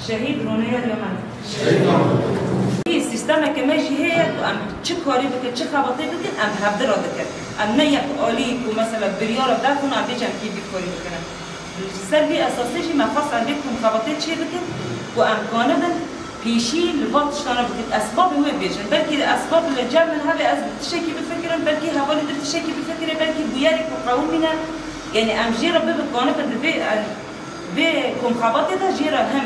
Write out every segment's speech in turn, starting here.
شهید رونیا لیمان این سیستم که میشه هی ام چه کاری بکن چه خواطی بکن ام هفته را بکن ام نه یک عالی و مثلا بریار در کنم ام بیچم کی بیکاری بکنم سلبی اساسیش مخصوص ام بیکم خواطی چی بکن و امکانه من پیشی لباس شتانه بکن اسباب هو بیشن بلکه اسباب لجام من هذا از تشکی بفکرم بلکه حوالی در تشکی بفکرم بلکه بیاری کو قوم مینا یعنی ام جیرا بکنه به کم خواطی دا جیرا هم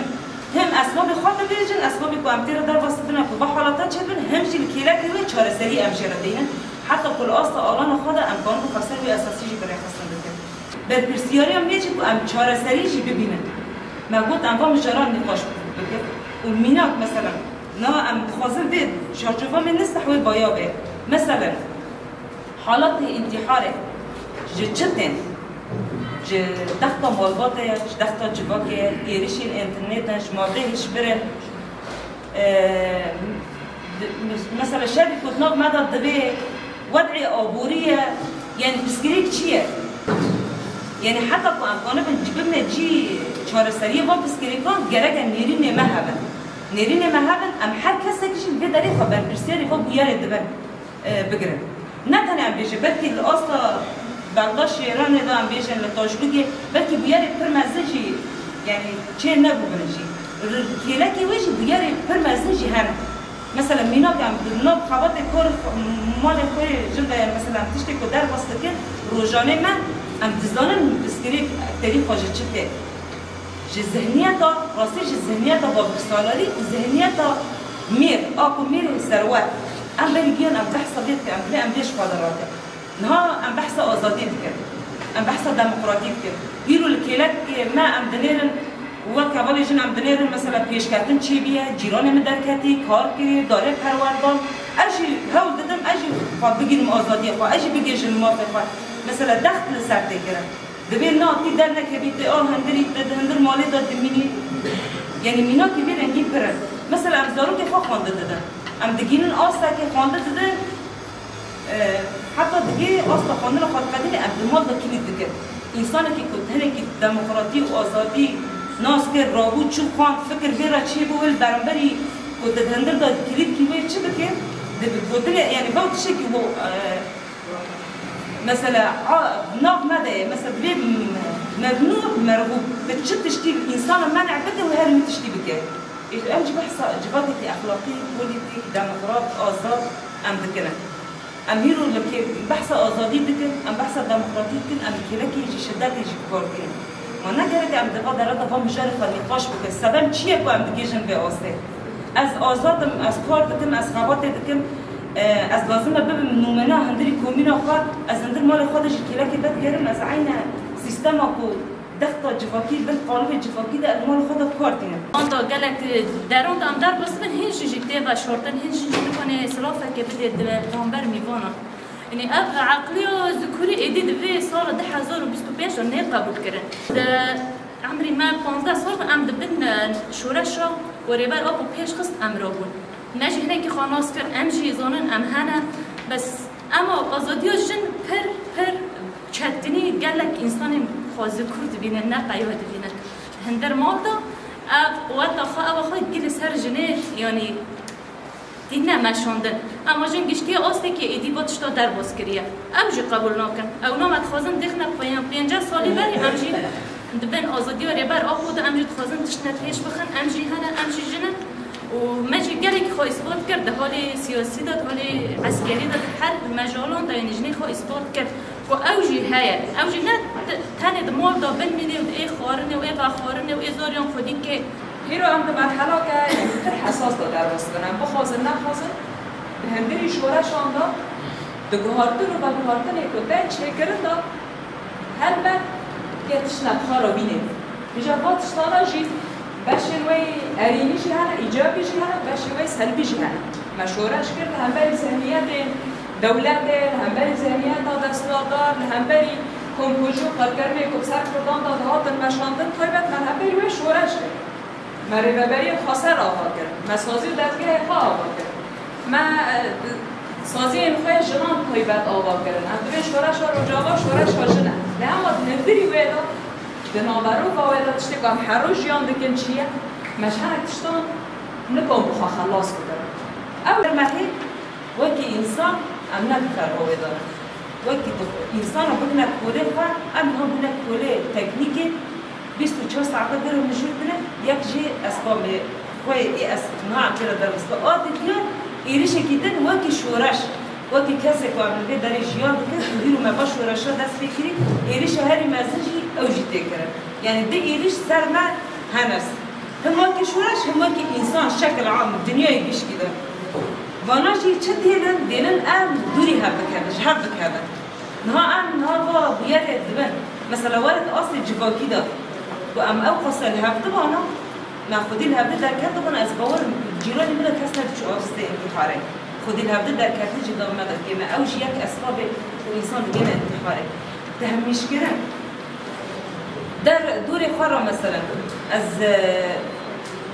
اسباب خود بیشن اسبابی کو امتیر در واسطه نکو با حالات چه بن همش الکیلا که چهار سری ام جیرا دینن حتی کل آستا آلان خود امکان کو خاصه به اساسی جی برای خاصن بکن در پرسیاری هم میشه کو ام چهار سری جی ببینن ما گفت ام با مجران نقاش بکن والميناك مثلا نا ام خازن بيت شارجوفا من نستحوي بايابه مثلا حالات انتحاره جتشتن ج دختا مالباته ج دختا جواكه يريش الانترنت جماعتهش بره مثلا شركة كتناق مدى دبي وضعي عبورية يعني بسكريك چيه يعني حتى کو امکانه بنجيبنا جي چهار سریه و بسكريكان گرگن نيرين مهبن نيرين مهبن ام هر کسی که به دری خبر برسیاری و بیار دبن بگرن نه تنها ام بیشه بلکه الاصلا بغداد شیران دا ام بیشن لطاشلوگی بلکه بیار پرمزنجی يعني چه نبو بنجی کیلکی ویش بیار پرمزنجی هر مثلا مینا که ام دناب خوات کار مال کوی جنبه مثلا تشتی کو در واسطه که روزانه من ام دزانن بسكريك تاريخ واجد شتى جي ذهنيتا راسي جي ذهنيتا بابكسالاري ذهنيتا مير اكو مير ثروات ام بلجيان ام بحث بيتك ام بلا ام ليش قدرات نهار ام بحث ازاديتك ام بحث ديمقراطيتك يرو الكيلك ما ام دنيرن وكابالي جن ام دنيرن مثلا بيشكاتن چي بيه جيران مدركتي كار كري داره پروردان اجي هول ددم اجي خود بگیرم ازادی خو اجي بگیرم موافقه مثلا دخل سر تگیرم دبیر نه کی در نکبید آن هندری هندر مالی داد مینی یعنی مینا کی بیرن گی پرن مثلا ام زارو که خو خوانده دادن ام دگینن آستا که خوانده دادن حتی دیگه آستا خواندن خود قدیل ام دماغ دا کلید دکر انسان که کتنه که دموکراتی و آزادی ناس که رابود چوب خواند فکر بیره چی بول برانبری کتن هندر داد کلید کی باید چی بکر دبیر یعنی باوتشه که بو مثلا ناف ماذا مثلا بيب مبنوع مرغوب بتشد تشتي انسان منع بده وهرمي تشتي بك اجي بحث جباتك اخلاقي بوليتيك ديمقراط ازاد ام دكنا اميرو لك بحث ازادي دك ام بحث ديمقراطي دك ام كلك يجي شدات يجي كورتين وانا قالت ام دغه درته فهم مشارف النقاش بك السبب چيه کو ام دكيشن به اوسه از ازاد از کار دکم از خوابات دکم از لازمه ببین نومنا هندری کومینا خود از هندر مال خودش کلاکی بد گرم از عین سیستم کو دختا جفاکی بن قالب جفاکی ده مال خود کارتینه آن دا گلک درون دام در بس من هیچ جیته و شورتن هیچ جیته کنه سلافه که بده دامبر میوانه یعنی عقلی و ذکوری ایدید به سال 2025 نه قبول کردن عمری ما 15 سال ام دبن شورش و ریبر آب پیش خست امرا بود نجی هنه که خاناس کرد ام جی زانن ام هنه بس اما آزادی جن پر چتنی گلک انسان خوازه کرد بینه نه قیوه بینه هندر مال دا وقتا خواه گل سر جنه یعنی دینه مشاندن اما جن گشتی آسته که ایدی باتش دا در باز کریه ام جی قبول ناکن او نامد خوازن دخنه 50 سالی بری ام جی دبن آزادی و ریبر آخود ام جی خوازن تشنه پیش بخن ام جی هنه ام جی جنه و ماجي قالك خو اثبات کرد حالی سیاسی داد حالی عسکری داد هر مجالان دا نجنی خو اثبات کرد و اوجی هيا اوجی نه تاني دمال دا بن مینه و ای خوارنه و ای بخوارنه و ای زاریان خودی که هیرو هم ده مرحله که خیلی حساس دا در باز کنم بخوازن نخوازن هندری شورشان دا دگوهارتن و بگوهارتن کدن چه کرن دا هل بد که تشنب خارا بینه بجا با تشتانا جید بشوی ارینیشی هنه ایجابیشی هنه بشوی سلبیشی هنه مشورش کرد هم بری ذهنیت دولت هم بری ذهنیت دستاردار هم بری کمپوژو کارکرمی که سر کردان دادهاتن مشاندن طیبت من هم بری شورش کرد من ریبری خاصه را آفاد کرد من سازی دستگاه خواه آفاد کرد من سازی انخواه جنان طیبت آفاد کرد هم دوی شورش ها رو جاوا شورش ها جنه نه اما نفدری ویدا دنابرو با ویدا تشتی که هم هر رو جیان دکن چیه مش هنك تشتون نكون بخا خلاص كده أول ما هي وكي إنسان أم نكثر هو إدارة وكي إنسان بقنا كولي خا أم هم بقنا كولي تكنيكي 24 ساعة قدر مجهود بنا يكجي أسباب خوي إيه أسماع كده درس بقى ديار إيريش كيدن وكي شورش وكي كاسك وعمل بيه داري جيان كده وديرو ما باش ورشة دست فكري إيريش هاري مازنجي أو جي تكرر يعني دي إيريش صار مع هنس هم وكي شورش هم وكي إنسان شكل عام الدنيا يبيش كده وانا جي تشد هنا دينن ام دوري هبك هذا جهبك هذا نها ام نها بيار دبن مثلا ولد اصلي جوا كده وام اوقص الهبد وانا ناخذ الهبد در كده وانا اسبور جيراني من كسنه شو اصلي انتحاري خذ الهبد در كده جدا ما كما او شيك اسباب الانسان جنا انتحاري ده مشكله در دوري خرا مثلا از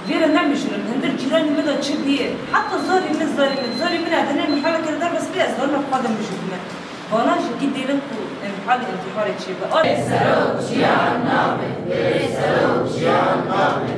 غير نعمل شنو هندر جيراني مدى تشبيه حتى زاري من هذا نعمل حالة كده بس بيه أصدر ما بقدم بشوفنا وانا جديد ديلنكو إن حالة انتحاري تشبه سلام شيعة النابي سلام شيعة النابي